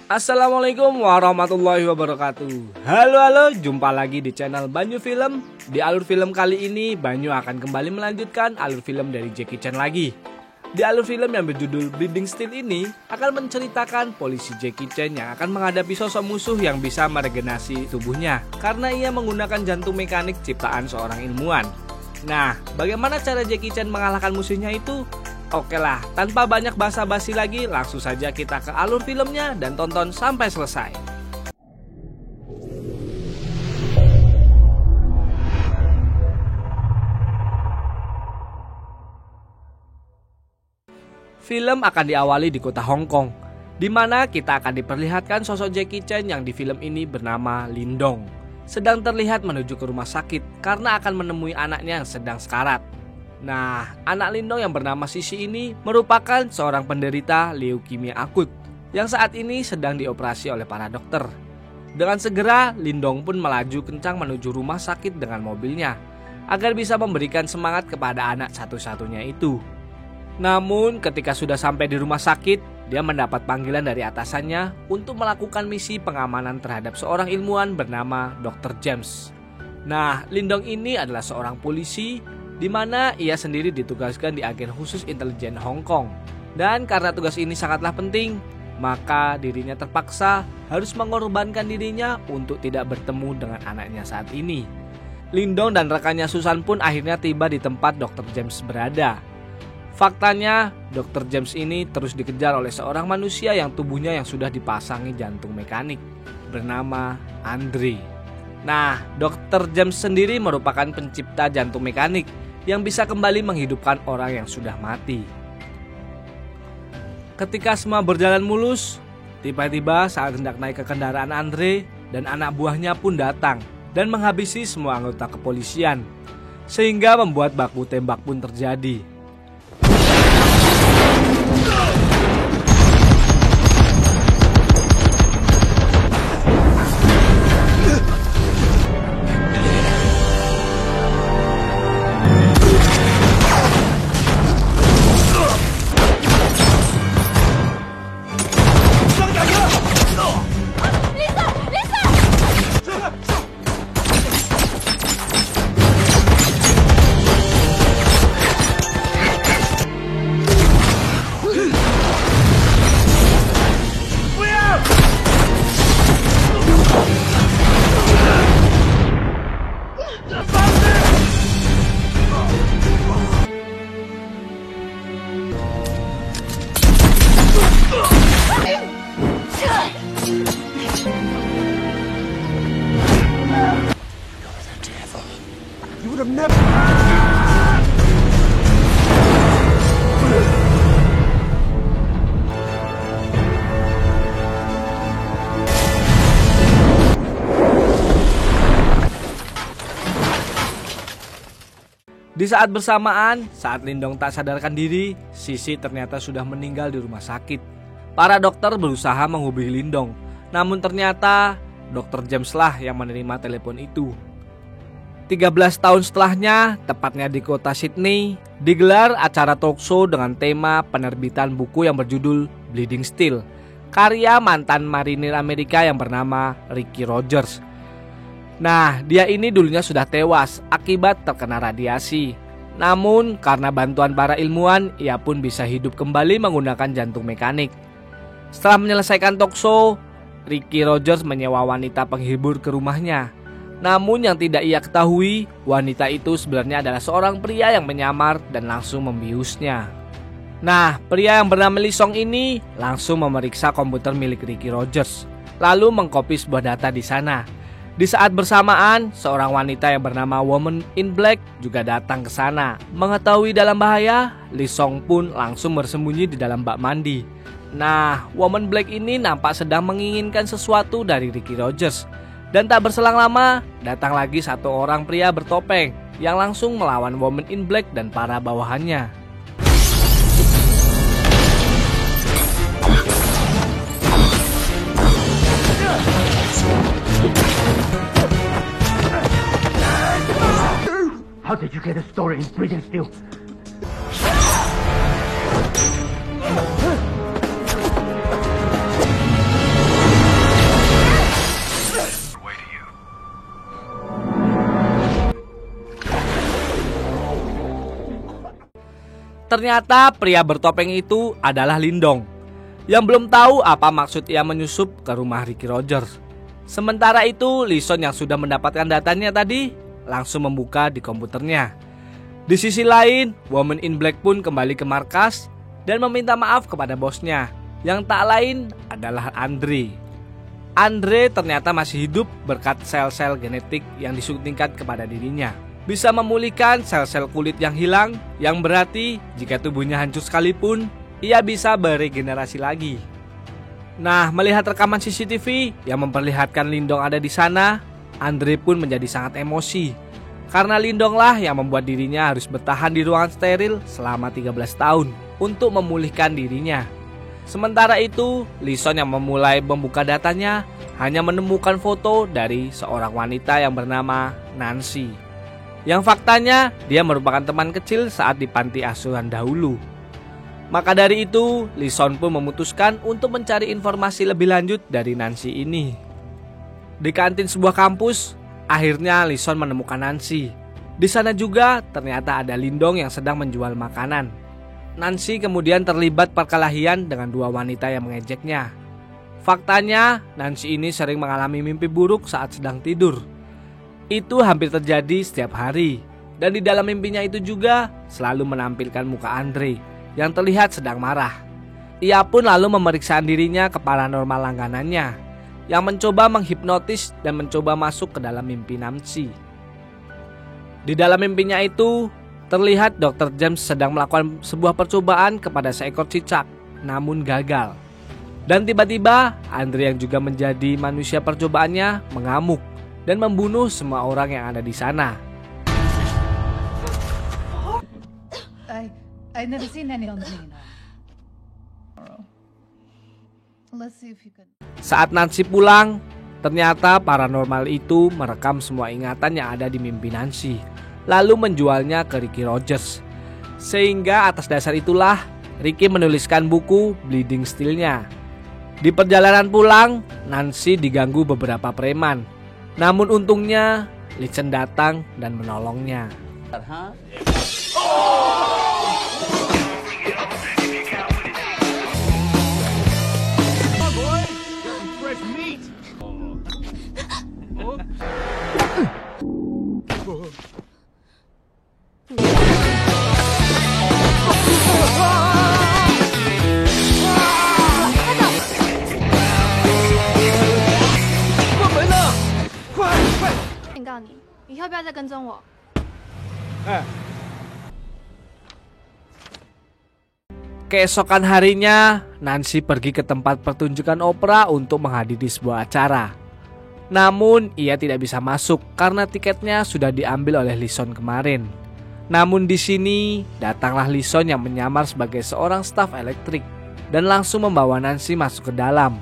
Assalamualaikum warahmatullahi wabarakatuh. Halo, jumpa lagi di channel Banyu Film. Di alur film kali ini, Banyu akan kembali melanjutkan alur film dari Jackie Chan lagi. Di alur film yang berjudul Bleeding Steel ini akan menceritakan polisi Jackie Chan yang akan menghadapi sosok musuh yang bisa meregenerasi tubuhnya karena ia menggunakan jantung mekanik ciptaan seorang ilmuwan. Nah, bagaimana cara Jackie Chan mengalahkan musuhnya itu? Oke lah, tanpa banyak basa-basi lagi, langsung saja kita ke alur filmnya dan tonton sampai selesai. Film akan diawali di kota Hong Kong, di mana kita akan diperlihatkan sosok Jackie Chan yang di film ini bernama Lindong, sedang terlihat menuju ke rumah sakit karena akan menemui anaknya yang sedang sekarat. Nah, anak Lindong yang bernama Sisi ini merupakan seorang penderita leukemia akut yang saat ini sedang dioperasi oleh para dokter. Dengan segera, Lindong pun melaju kencang menuju rumah sakit dengan mobilnya agar bisa memberikan semangat kepada anak satu-satunya itu. Namun, ketika sudah sampai di rumah sakit, dia mendapat panggilan dari atasannya untuk melakukan misi pengamanan terhadap seorang ilmuwan bernama Dr. James. Nah, Lindong ini adalah seorang polisi di mana ia sendiri ditugaskan di agen khusus intelijen Hong Kong. Dan karena tugas ini sangatlah penting, maka dirinya terpaksa harus mengorbankan dirinya untuk tidak bertemu dengan anaknya saat ini. Lindong dan rekannya Susan pun akhirnya tiba di tempat Dr. James berada. Faktanya, Dr. James ini terus dikejar oleh seorang manusia yang tubuhnya yang sudah dipasangi jantung mekanik, bernama Andre. Nah, Dr. James sendiri merupakan pencipta jantung mekanik yang bisa kembali menghidupkan orang yang sudah mati. Ketika semua berjalan mulus, tiba-tiba saat hendak naik ke kendaraan Andre dan anak buahnya pun datang dan menghabisi semua anggota kepolisian, sehingga membuat baku tembak pun terjadi. Di saat bersamaan, saat Lindong tak sadarkan diri, Sisi ternyata sudah meninggal di rumah sakit. Para dokter berusaha menghubungi Lindong, namun ternyata Dr. James lah yang menerima telepon itu. 13 tahun setelahnya, tepatnya di kota Sydney, digelar acara talk show dengan tema penerbitan buku yang berjudul Bleeding Steel, karya mantan marinir Amerika yang bernama Ricky Rogers. Nah, dia ini dulunya sudah tewas akibat terkena radiasi. Namun, karena bantuan para ilmuwan, ia pun bisa hidup kembali menggunakan jantung mekanik. Setelah menyelesaikan talk show, Ricky Rogers menyewa wanita penghibur ke rumahnya. Namun yang tidak ia ketahui, wanita itu sebenarnya adalah seorang pria yang menyamar dan langsung membiusnya. Nah, pria yang bernama Lee Song ini langsung memeriksa komputer milik Ricky Rogers, lalu mengcopy sebuah data di sana. Di saat bersamaan, seorang wanita yang bernama Woman in Black juga datang ke sana. Mengetahui dalam bahaya, Lee Song pun langsung bersembunyi di dalam bak mandi. Nah, Woman Black ini nampak sedang menginginkan sesuatu dari Ricky Rogers. Dan tak berselang lama, datang lagi satu orang pria bertopeng yang langsung melawan Woman in Black dan para bawahannya. How did you get a story in Bleeding Steel? Ternyata pria bertopeng itu adalah Lindong, yang belum tahu apa maksud ia menyusup ke rumah Ricky Rogers. Sementara itu, Lison yang sudah mendapatkan datanya tadi langsung membuka di komputernya. Di sisi lain, Woman in Black pun kembali ke markas dan meminta maaf kepada bosnya, yang tak lain adalah Andre. Andre ternyata masih hidup berkat sel-sel genetik yang disuntikan kepada dirinya. Bisa memulihkan sel-sel kulit yang hilang, yang berarti jika tubuhnya hancur sekalipun, ia bisa beregenerasi lagi. Nah, melihat rekaman CCTV yang memperlihatkan Lindong ada di sana, Andre pun menjadi sangat emosi. Karena Lindonglah yang membuat dirinya harus bertahan di ruangan steril selama 13 tahun untuk memulihkan dirinya. Sementara itu, Lison yang memulai membuka datanya hanya menemukan foto dari seorang wanita yang bernama Nancy. Yang faktanya dia merupakan teman kecil saat di panti asuhan dahulu. Maka dari itu, Lison pun memutuskan untuk mencari informasi lebih lanjut dari Nancy ini. Di kantin sebuah kampus, akhirnya Lison menemukan Nancy. Di sana juga ternyata ada Lindong yang sedang menjual makanan. Nancy kemudian terlibat perkelahian dengan dua wanita yang mengejeknya. Faktanya, Nancy ini sering mengalami mimpi buruk saat sedang tidur. Itu hampir terjadi setiap hari. Dan di dalam mimpinya itu juga selalu menampilkan muka Andre yang terlihat sedang marah. Ia pun lalu memeriksa dirinya ke paranormal langganannya yang mencoba menghipnotis dan mencoba masuk ke dalam mimpi Nancy. Di dalam mimpinya itu terlihat Dr. James sedang melakukan sebuah percobaan kepada seekor cicak, namun gagal. Dan tiba-tiba Andre yang juga menjadi manusia percobaannya mengamuk dan membunuh semua orang yang ada di sana. I've never seen any on me. Let's see if you can. Saat Nancy pulang, ternyata paranormal itu merekam semua ingatan yang ada di mimpi Nancy, lalu menjualnya ke Ricky Rogers. Sehingga atas dasar itulah Ricky menuliskan buku Bleeding Steel-nya. Di perjalanan pulang, Nancy diganggu beberapa preman. Namun untungnya, Lison datang dan menolongnya. Keesokan harinya, Nancy pergi ke tempat pertunjukan opera untuk menghadiri sebuah acara. Namun, ia tidak bisa masuk karena tiketnya sudah diambil oleh Lison kemarin. Namun di sini, datanglah Lison yang menyamar sebagai seorang staf elektrik dan langsung membawa Nancy masuk ke dalam.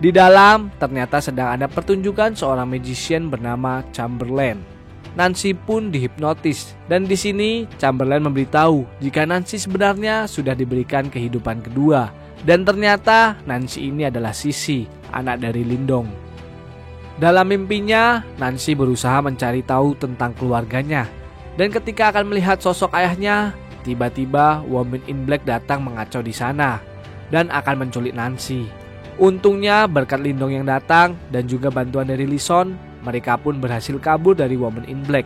Di dalam, ternyata sedang ada pertunjukan seorang magician bernama Chamberlain. Nancy pun dihipnotis dan di sini Chamberlain memberitahu jika Nancy sebenarnya sudah diberikan kehidupan kedua dan ternyata Nancy ini adalah Sissy, anak dari Lindong. Dalam mimpinya, Nancy berusaha mencari tahu tentang keluarganya dan ketika akan melihat sosok ayahnya, tiba-tiba Woman in Black datang mengacau di sana dan akan menculik Nancy. Untungnya berkat Lindong yang datang dan juga bantuan dari Lison, mereka pun berhasil kabur dari Woman in Black.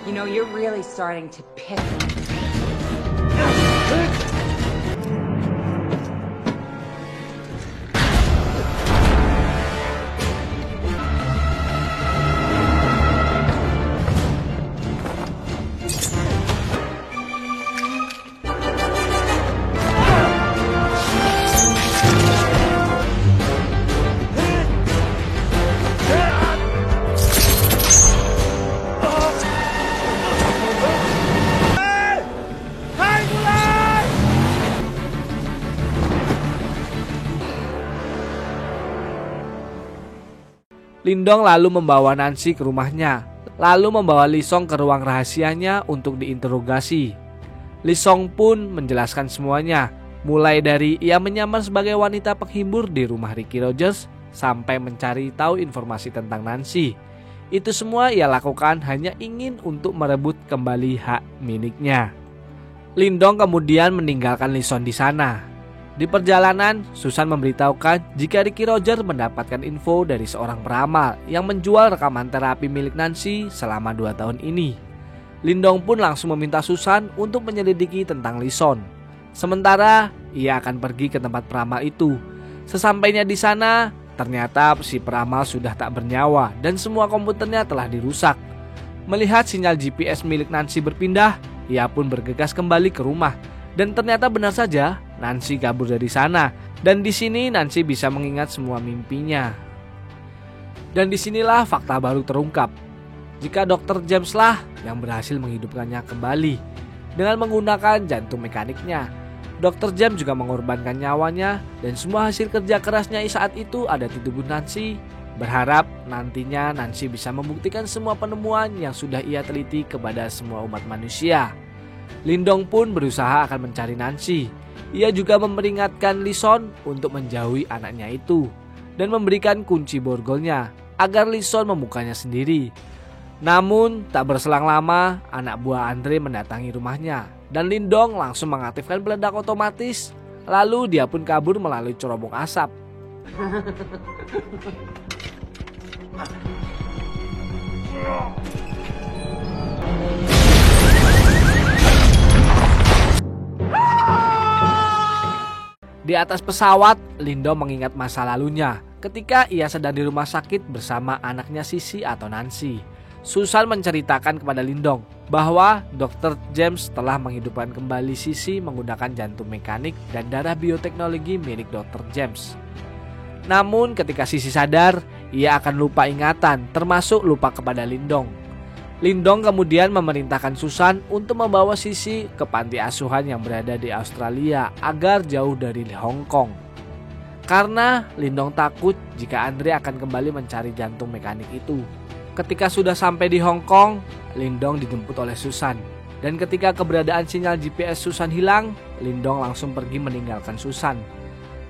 You know, you're really starting to pick. Lindong lalu membawa Nancy ke rumahnya, lalu membawa Lee Song ke ruang rahasianya untuk diinterogasi. Lee Song pun menjelaskan semuanya, mulai dari ia menyamar sebagai wanita penghibur di rumah Ricky Rogers sampai mencari tahu informasi tentang Nancy. Itu semua ia lakukan hanya ingin untuk merebut kembali hak miliknya. Lindong kemudian meninggalkan Lee Song di sana. Di perjalanan, Susan memberitahukan jika Ricky Rogers mendapatkan info dari seorang peramal yang menjual rekaman terapi milik Nancy selama 2 tahun ini. Lindong pun langsung meminta Susan untuk menyelidiki tentang Lee Song. Sementara ia akan pergi ke tempat peramal itu. Sesampainya di sana, ternyata si peramal sudah tak bernyawa dan semua komputernya telah dirusak. Melihat sinyal GPS milik Nancy berpindah, ia pun bergegas kembali ke rumah. Dan ternyata benar saja, Nancy kabur dari sana. Dan di sini Nancy bisa mengingat semua mimpinya. Dan disinilah fakta baru terungkap. Jika Dr. James lah yang berhasil menghidupkannya kembali dengan menggunakan jantung mekaniknya. Dr. James juga mengorbankan nyawanya dan semua hasil kerja kerasnya saat itu ada di tubuh Nancy. Berharap nantinya Nancy bisa membuktikan semua penemuan yang sudah ia teliti kepada semua umat manusia. Lindong pun berusaha akan mencari Nancy. Ia juga memperingatkan Lee Song untuk menjauhi anaknya itu dan memberikan kunci borgolnya agar Lee Song membukanya sendiri. Namun tak berselang lama anak buah Andre mendatangi rumahnya dan Lindong langsung mengaktifkan peledak otomatis. Lalu dia pun kabur melalui cerobong asap. Di atas pesawat, Lindong mengingat masa lalunya ketika ia sedang di rumah sakit bersama anaknya Sissy atau Nancy. Susan menceritakan kepada Lindong bahwa Dr. James telah menghidupkan kembali Sissy menggunakan jantung mekanik dan darah bioteknologi milik Dr. James. Namun ketika Sissy sadar, ia akan lupa ingatan, termasuk lupa kepada Lindong. Lindong kemudian memerintahkan Susan untuk membawa Sissy ke panti asuhan yang berada di Australia agar jauh dari Hong Kong. Karena Lindong takut jika Andre akan kembali mencari jantung mekanik itu. Ketika sudah sampai di Hong Kong, Lindong dijemput oleh Susan. Dan ketika keberadaan sinyal GPS Susan hilang, Lindong langsung pergi meninggalkan Susan.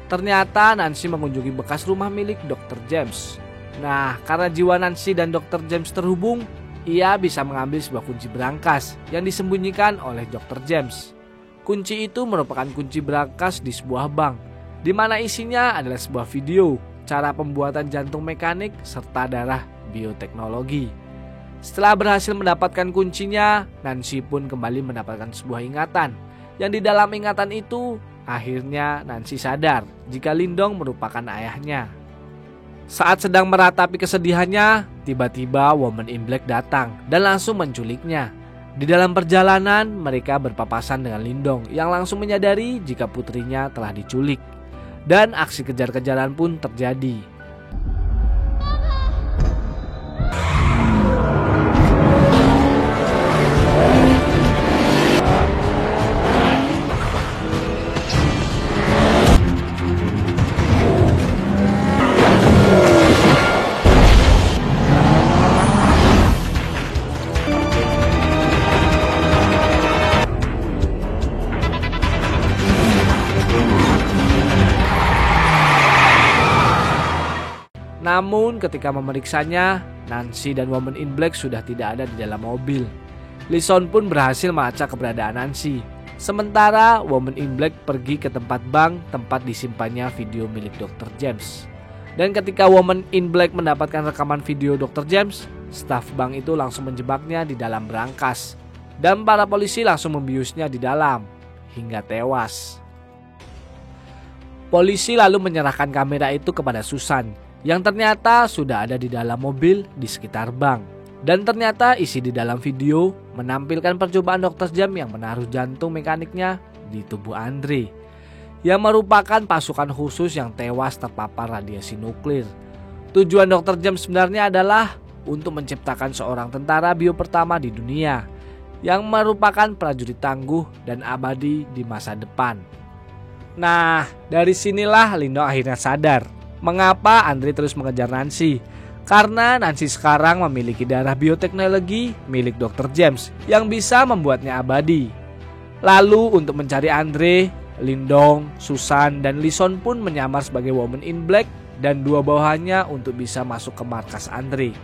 Ternyata Nancy mengunjungi bekas rumah milik Dr. James. Nah, karena jiwa Nancy dan Dr. James terhubung, ia bisa mengambil sebuah kunci berangkas yang disembunyikan oleh Dr. James. Kunci itu merupakan kunci berangkas di sebuah bank, di mana isinya adalah sebuah video, cara pembuatan jantung mekanik, serta darah bioteknologi. Setelah berhasil mendapatkan kuncinya, Nancy pun kembali mendapatkan sebuah ingatan. Yang di dalam ingatan itu, akhirnya Nancy sadar jika Lindong merupakan ayahnya. Saat sedang meratapi kesedihannya, tiba-tiba Woman in Black datang dan langsung menculiknya. Di dalam perjalanan, mereka berpapasan dengan Lindong yang langsung menyadari jika putrinya telah diculik. Dan aksi kejar-kejaran pun terjadi. Namun ketika memeriksanya, Nancy dan Woman in Black sudah tidak ada di dalam mobil. Lee Song pun berhasil melacak keberadaan Nancy. Sementara Woman in Black pergi ke tempat bank tempat disimpannya video milik Dr. James. Dan ketika Woman in Black mendapatkan rekaman video Dr. James, staf bank itu langsung menjebaknya di dalam berangkas. Dan para polisi langsung membiusnya di dalam hingga tewas. Polisi lalu menyerahkan kamera itu kepada Susan yang ternyata sudah ada di dalam mobil di sekitar bank. Dan ternyata isi di dalam video menampilkan percobaan Dr. James yang menaruh jantung mekaniknya di tubuh Andre, yang merupakan pasukan khusus yang tewas terpapar radiasi nuklir. Tujuan Dr. James sebenarnya adalah untuk menciptakan seorang tentara bio pertama di dunia yang merupakan prajurit tangguh dan abadi di masa depan. Nah, dari sinilah Lindong akhirnya sadar mengapa Andre terus mengejar Nancy. Karena Nancy sekarang memiliki darah bioteknologi milik Dr. James yang bisa membuatnya abadi. Lalu untuk mencari Andre, Lindong, Susan, dan Lison pun menyamar sebagai Woman in Black dan dua bawahannya untuk bisa masuk ke markas Andre.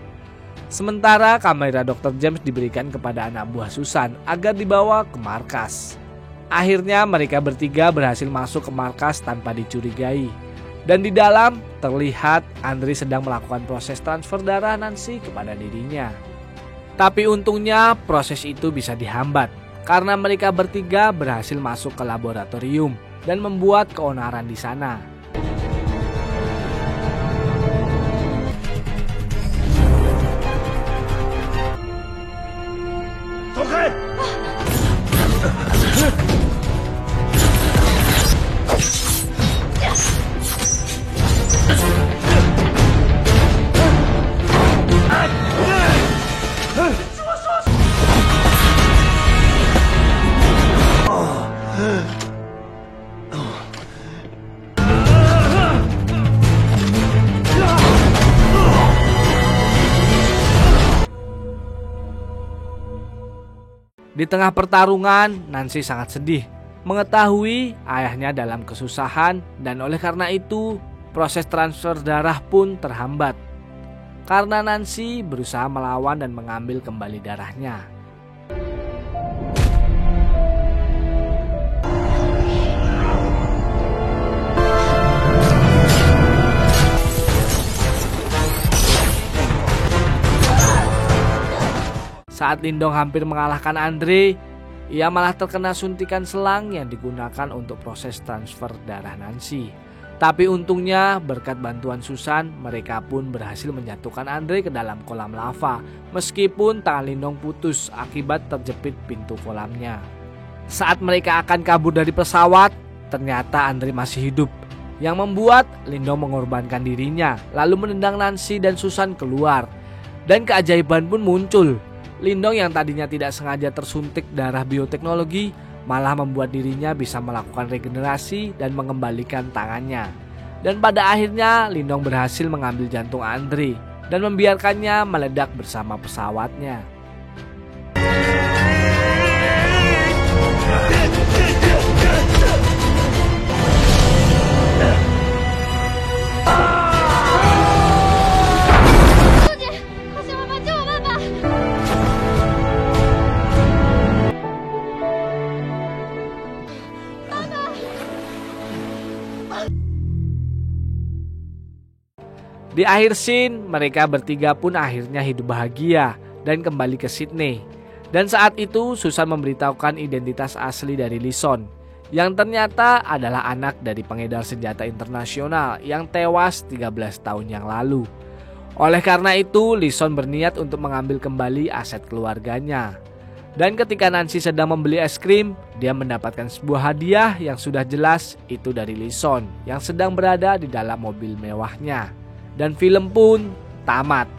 Sementara kamera Dr. James diberikan kepada anak buah Susan agar dibawa ke markas. Akhirnya mereka bertiga berhasil masuk ke markas tanpa dicurigai. Dan di dalam terlihat Andre sedang melakukan proses transfer darah Nancy kepada dirinya. Tapi untungnya proses itu bisa dihambat karena mereka bertiga berhasil masuk ke laboratorium dan membuat keonaran di sana. Di tengah pertarungan, Nancy sangat sedih mengetahui ayahnya dalam kesusahan dan oleh karena itu proses transfer darah pun terhambat. Karena Nancy berusaha melawan dan mengambil kembali darahnya. Saat Lindong hampir mengalahkan Andre, ia malah terkena suntikan selang yang digunakan untuk proses transfer darah Nancy. Tapi untungnya berkat bantuan Susan, mereka pun berhasil menjatuhkan Andre ke dalam kolam lava. Meskipun tangan Lindong putus akibat terjepit pintu kolamnya. Saat mereka akan kabur dari pesawat, ternyata Andre masih hidup. Yang membuat Lindong mengorbankan dirinya, lalu menendang Nancy dan Susan keluar. Dan keajaiban pun muncul. Lindong yang tadinya tidak sengaja tersuntik darah bioteknologi malah membuat dirinya bisa melakukan regenerasi dan mengembalikan tangannya. Dan pada akhirnya Lindong berhasil mengambil jantung Andre dan membiarkannya meledak bersama pesawatnya. Di akhir scene, mereka bertiga pun akhirnya hidup bahagia dan kembali ke Sydney. Dan saat itu Susan memberitahukan identitas asli dari Lison, yang ternyata adalah anak dari pengedar senjata internasional yang tewas 13 tahun yang lalu. Oleh karena itu, Lison berniat untuk mengambil kembali aset keluarganya. Dan ketika Nancy sedang membeli es krim, dia mendapatkan sebuah hadiah yang sudah jelas itu dari Lison yang sedang berada di dalam mobil mewahnya. Dan film pun tamat.